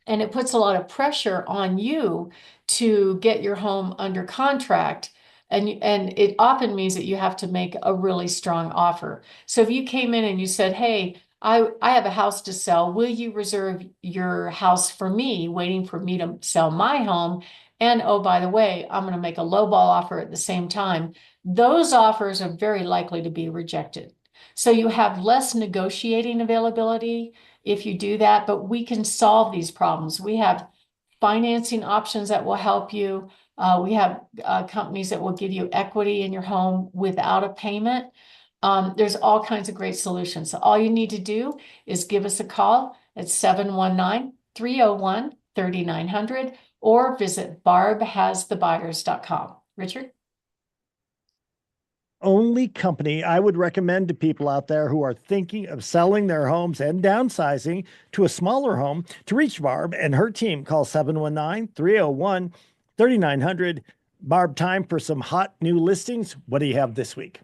And it puts a lot of pressure on you to get your home under contract. And it often means that you have to make a really strong offer. So if you came in and you said, hey, I have a house to sell. Will you reserve your house for me, waiting for me to sell my home? And oh, by the way, I'm going to make a lowball offer at the same time. Those offers are very likely to be rejected. So you have less negotiating availability if you do that, but we can solve these problems. We have financing options that will help you. We have companies that will give you equity in your home without a payment. There's all kinds of great solutions. So all you need to do is give us a call at 719-301-3900 or visit barbhasthebuyers.com. Richard? Only company I would recommend to people out there who are thinking of selling their homes and downsizing to a smaller home. To reach Barb and her team, call 719-301-3900. Barb, time for some hot new listings. What do you have this week?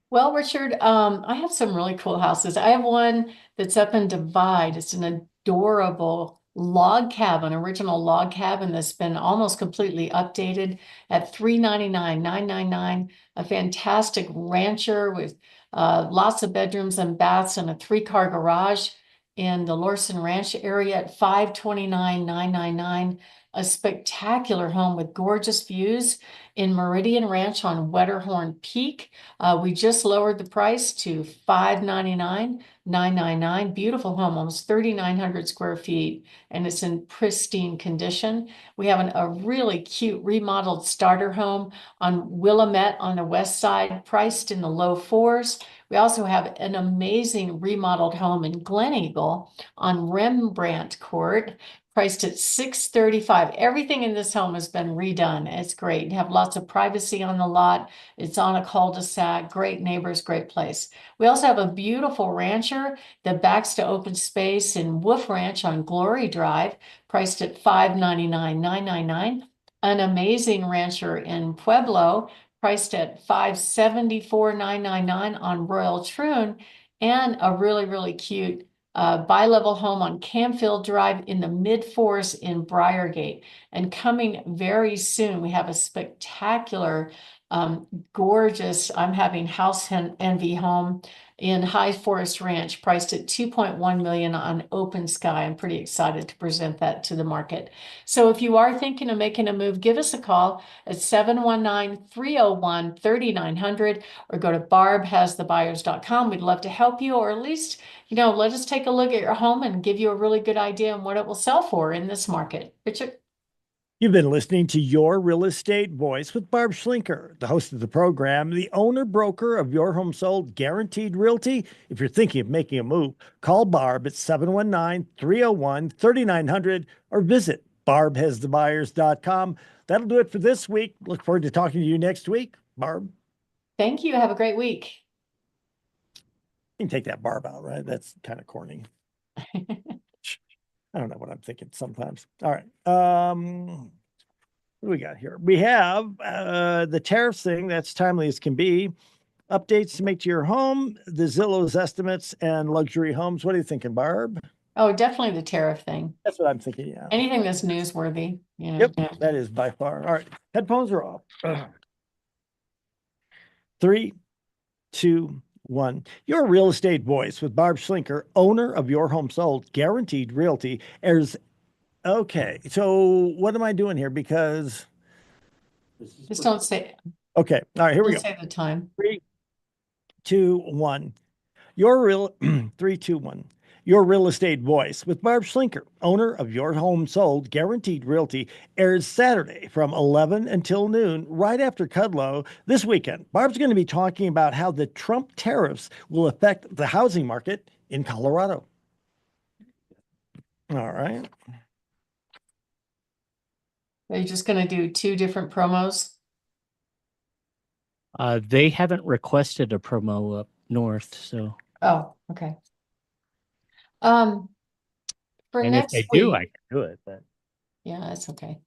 Well, Richard, I have some really cool houses. I have one that's up in Divide. It's an adorable log cabin, original log cabin that's been almost completely updated at $399,999. A fantastic rancher with lots of bedrooms and baths and a 3-car garage in the Lorson Ranch area at $529,999. A spectacular home with gorgeous views in Meridian Ranch on Wetterhorn Peak. We just lowered the price to $599,999. Beautiful home, almost 3,900 square feet, and it's in pristine condition. We have a really cute remodeled starter home on Willamette on the west side, priced in the low fours. We also have an amazing remodeled home in Glen Eagle on Rembrandt Court, priced at $635. Everything in this home has been redone. It's great. You have lots of privacy on the lot. It's on a cul-de-sac, great neighbors, great place. We also have a beautiful rancher that backs to open space in Wolf Ranch on Glory Drive, priced at $599,999. An amazing rancher in Pueblo, priced at $574,999 on Royal Troon, and a really, really cute bi-level home on Camfield Drive in the mid-fours in Briargate. And coming very soon, we have a spectacular, gorgeous, I'm having house envy home in High Forest Ranch, priced at $2.1 million on Open Sky. I'm pretty excited to present that to the market. So if you are thinking of making a move, give us a call at 719-301-3900 or go to barbhasthebuyers.com. We'd love to help you, or at least, let us take a look at your home and give you a really good idea on what it will sell for in this market. Richard? You've been listening to Your Real Estate Voice with Barb Schlinker, the host of the program, the owner broker of Your Home Sold Guaranteed Realty. If you're thinking of making a move, call Barb at 719-301-3900 or visit barbhasthebuyers.com. That'll do it for this week. Look forward to talking to you next week. Barb, Thank you. Have a great week. you can take that Barb out, right? That's kind of corny. I don't know what I'm thinking sometimes. All right. What do we got here? We have the tariffs thing that's timely as can be. Updates to make to your home, the Zillow's estimates, and luxury homes. What are you thinking, Barb? Oh, definitely the tariff thing. That's what I'm thinking. Yeah. Anything that's newsworthy, Yep. That is by far. All right. Headphones are off. 3, 2, 1. Your real estate voice with Barb Schlinker, owner of Your Home Sold Guaranteed Realty, airs. Okay. So what am I doing here? Because. Just don't say. Okay. All right. Here we go. Say the time. 3, 2, 1. Your real 3, 2, 1. Your Real Estate Voice with Barb Schlinker, owner of Your Home Sold Guaranteed Realty, airs Saturday from 11 until noon, right after Cudlow. This weekend, Barb's going to be talking about how the Trump tariffs will affect the housing market in Colorado. All right. Are you just going to do two different promos? They haven't requested a promo up north, so. Oh, okay. For And if next they do, I week, can do it, but. yeah, that's okay.